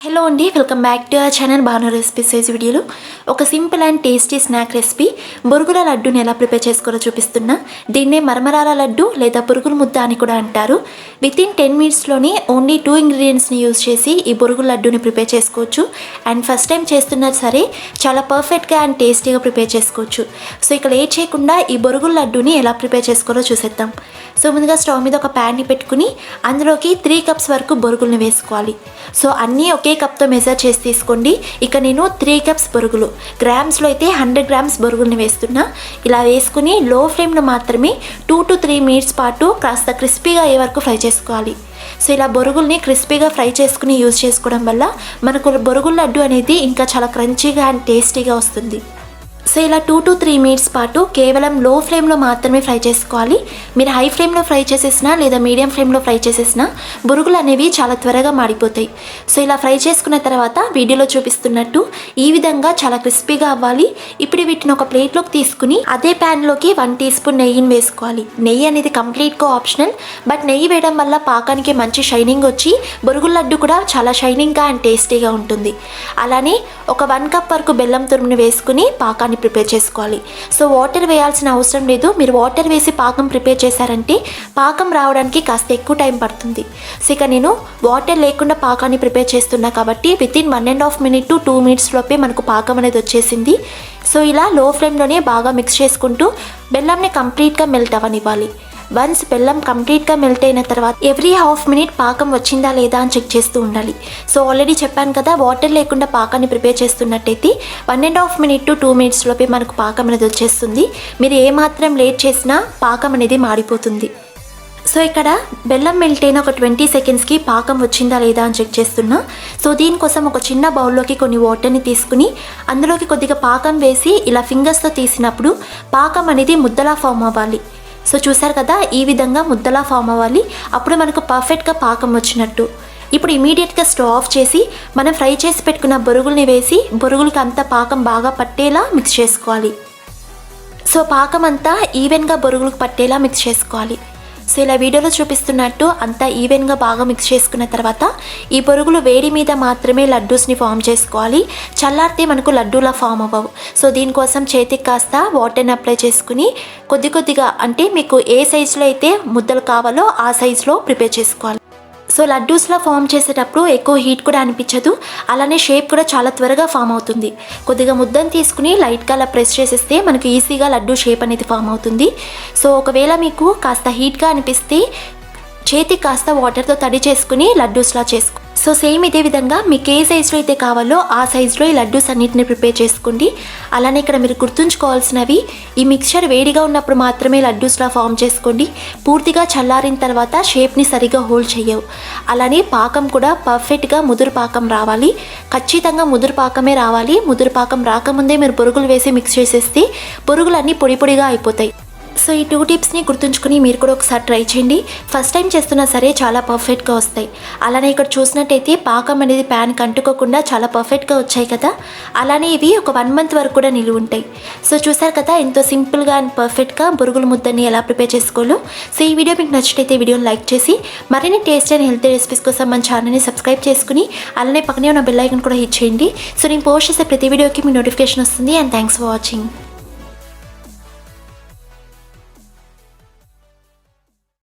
Hello అండి, welcome back to our channel Bhanu recipes. వీడియోలో ఒక simple and tasty snack recipe బొరుగుల లడ్డూని ఎలా ప్రిపేర్ చేసుకోవాలో చూపిస్తున్నా. దీన్నే మరమరాల లడ్డు లేదా బొరుగుల ముద్ద అని కూడా అంటారు. వితిన్ 10 minutesలోనే ఓన్లీ 2 ingredientsని యూజ్ చేసి ఈ బొరుగుల లడ్డూని ప్రిపేర్ చేసుకోవచ్చు. అండ్ ఫస్ట్ టైం చేస్తున్నా సరే చాలా పర్ఫెక్ట్గా అండ్ టేస్టీగా ప్రిపేర్ చేసుకోవచ్చు. సో ఇక్కడ లేట్ చేయకుండా ఈ బొరుగుల లడ్డూని ఎలా ప్రిపేర్ చేసుకోవాలో చూసేద్దాం. సో ముందుగా స్టవ్ మీద ఒక ప్యాన్ని పెట్టుకుని అందులోకి 3 cups వరకు బొరుగుల్ని వేసుకోవాలి. సో అన్నీ ఒకే కప్తో మెజర్ చేసి తీసుకోండి. ఇక నేను 3 cups బొరుగులు, గ్రామ్స్లో అయితే 100 grams బొరుగుల్ని వేస్తున్నా. ఇలా వేసుకుని లో ఫ్లేమ్లో మాత్రమే 2 to 3 minutes పాటు కాస్త క్రిస్పీగా అయ్యే వరకు ఫ్రై చేసుకోవాలి. సో ఇలా బొరుగుల్ని క్రిస్పీగా ఫ్రై చేసుకుని యూజ్ చేసుకోవడం వల్ల మనకు బొరుగుల లడ్డు అనేది ఇంకా చాలా క్రంచీగా అండ్ టేస్టీగా వస్తుంది. సో ఇలా 2 to 3 minutes పాటు కేవలం లో ఫ్లేమ్లో మాత్రమే ఫ్రై చేసుకోవాలి. మీరు హై ఫ్లేమ్లో ఫ్రై చేసేసినా లేదా మీడియం ఫ్లేమ్లో ఫ్రై చేసేసినా బొరుగులు అనేవి చాలా త్వరగా మాడిపోతాయి. సో ఇలా ఫ్రై చేసుకున్న తర్వాత వీడియోలో చూపిస్తున్నట్టు ఈ విధంగా చాలా క్రిస్పీగా అవ్వాలి. ఇప్పుడు వీటిని ఒక ప్లేట్లోకి తీసుకుని అదే ప్యాన్లోకి 1 teaspoon నెయ్యిని వేసుకోవాలి. నెయ్యి అనేది కంప్లీట్గా ఆప్షనల్, బట్ నెయ్యి వేయడం వల్ల పాకానికి మంచి షైనింగ్ వచ్చి బొరుగుల లడ్డు కూడా చాలా షైనింగ్గా అండ్ టేస్టీగా ఉంటుంది. అలానే ఒక 1 cup వరకు బెల్లం తురుముని వేసుకుని పాకాన్ని ప్రిపేర్ చేసుకోవాలి. సో వాటర్ వేయాల్సిన అవసరం లేదు. మీరు వాటర్ వేసి పాకం ప్రిపేర్ చేశారంటే పాకం రావడానికి కాస్త ఎక్కువ టైం పడుతుంది. సో ఇక నేను వాటర్ లేకుండా పాకాన్ని ప్రిపేర్ చేస్తున్నా కాబట్టి వితిన్ 1.5 minute to 2 minutes లోపే మనకు పాకం అనేది వచ్చేసింది. సో ఇలా లో ఫ్లేమ్లోనే బాగా మిక్స్ చేసుకుంటూ బెల్లంని కంప్లీట్గా మెల్ట్ అవ్వనివ్వాలి. వన్స్ బెల్లం కంప్లీట్గా మెల్ట్ అయిన తర్వాత ఎవ్రీ ½ minute పాకం వచ్చిందా లేదా అని చెక్ చేస్తూ ఉండాలి. సో ఆల్రెడీ చెప్పాను కదా, వాటర్ లేకుండా పాకాన్ని ప్రిపేర్ చేస్తున్నట్టయితే 1.5 minute to 2 minutes లోపే మనకు పాకం అనేది వచ్చేస్తుంది. మీరు ఏమాత్రం లేట్ చేసినా పాకం అనేది మాడిపోతుంది. సో ఇక్కడ బెల్లం మెల్ట్ అయిన ఒక 20 secondsకి పాకం వచ్చిందా లేదా అని చెక్ చేస్తున్నా. సో దీనికోసం ఒక చిన్న బౌల్లోకి కొన్ని వాటర్ని తీసుకుని అందులోకి కొద్దిగా పాకం వేసి ఇలా ఫింగర్స్తో తీసినప్పుడు పాకం అనేది ముద్దలా ఫామ్ అవ్వాలి. సో చూసారు కదా, ఈ విధంగా ముద్దలా ఫామ్ అవ్వాలి. అప్పుడు మనకు పర్ఫెక్ట్గా పాకం వచ్చినట్టు. ఇప్పుడు ఇమీడియట్గా స్టవ్ ఆఫ్ చేసి మనం ఫ్రై చేసి పెట్టుకున్న బొరుగుల్ని వేసి బొరుగులకి అంతా పాకం బాగా పట్టేలా మిక్స్ చేసుకోవాలి. సో పాకం అంతా ఈవెన్గా బొరుగులకు పట్టేలా మిక్స్ చేసుకోవాలి. సో ఇలా వీడియోలో చూపిస్తున్నట్టు అంతా ఈవెన్గా బాగా మిక్స్ చేసుకున్న తర్వాత ఈ బొరుగులు వేడి మీద మాత్రమే లడ్డూస్ని ఫామ్ చేసుకోవాలి. చల్లారితే మనకు లడ్డూలా ఫామ్ అవ్వవు. సో దీనికోసం చేతికి కాస్త వాటర్ని అప్లై చేసుకుని కొద్దిగా అంటే మీకు ఏ సైజులో అయితే ముద్దలు కావాలో ఆ సైజులో ప్రిపేర్ చేసుకోవాలి. సో లడ్డూస్లో ఫామ్ చేసేటప్పుడు ఎక్కువ హీట్ కూడా అనిపించదు. అలానే షేప్ కూడా చాలా త్వరగా ఫామ్ అవుతుంది. కొద్దిగా ముద్దను తీసుకుని లైట్గా అలా ప్రెస్ చేసేస్తే మనకు ఈజీగా లడ్డూ షేప్ అనేది ఫామ్ అవుతుంది. సో ఒకవేళ మీకు కాస్త హీట్గా అనిపిస్తే చేతికి కాస్త వాటర్తో తడి చేసుకుని లడ్డూస్లా చేసుకో. సో సేమ్ ఇదే విధంగా మీకు ఏ సైజులో అయితే కావాలో ఆ సైజులో ఈ లడ్డూస్ అన్నిటిని ప్రిపేర్ చేసుకోండి. అలానే ఇక్కడ మీరు గుర్తుంచుకోవాల్సినవి, ఈ మిక్చర్ వేడిగా ఉన్నప్పుడు మాత్రమే లడ్డూస్లా ఫామ్ చేసుకోండి. పూర్తిగా చల్లారిన తర్వాత షేప్ని సరిగా హోల్డ్ చేయవు. అలానే పాకం కూడా పర్ఫెక్ట్గా ముదురు పాకం రావాలి. ఖచ్చితంగా ముదురు పాకమే రావాలి. ముదురు పాకం రాకముందే మీరు బొరుగులు వేసి మిక్స్ చేసేస్తే బొరుగులు అన్నీ పొడి పొడిగా అయిపోతాయి. సో ఈ 2 టిప్స్ని గుర్తుంచుకుని మీరు కూడా ఒకసారి ట్రై చేయండి. ఫస్ట్ టైం చేస్తున్నా సరే చాలా పర్ఫెక్ట్గా వస్తాయి. అలానే ఇక్కడ చూసినట్టయితే పాకం అనేది ప్యాన్కి అంటుకోకుండా చాలా పర్ఫెక్ట్గా వచ్చాయి కదా. అలానే ఇవి ఒక 1 month వరకు కూడా నిలువ ఉంటాయి. సో చూసారు కదా, ఎంతో సింపుల్గా అండ్ పర్ఫెక్ట్గా బొరుగుల ముద్దని ఎలా ప్రిపేర్ చేసుకోవాలో. సో ఈ వీడియో మీకు నచ్చినట్టయితే వీడియోని లైక్ చేసి మరిన్ని టేస్ట్ అండ్ హెల్తీ రెసిపీస్ కోసం మన ఛానల్ని సబ్స్క్రైబ్ చేసుకుని అలానే పక్కనే ఉన్న బెల్ ఐకాన్ కూడా హిట్ చేయండి. సో నేను పోస్ట్ చేసే ప్రతి వీడియోకి మీ నోటిఫికేషన్ వస్తుంది. And thanks for watching.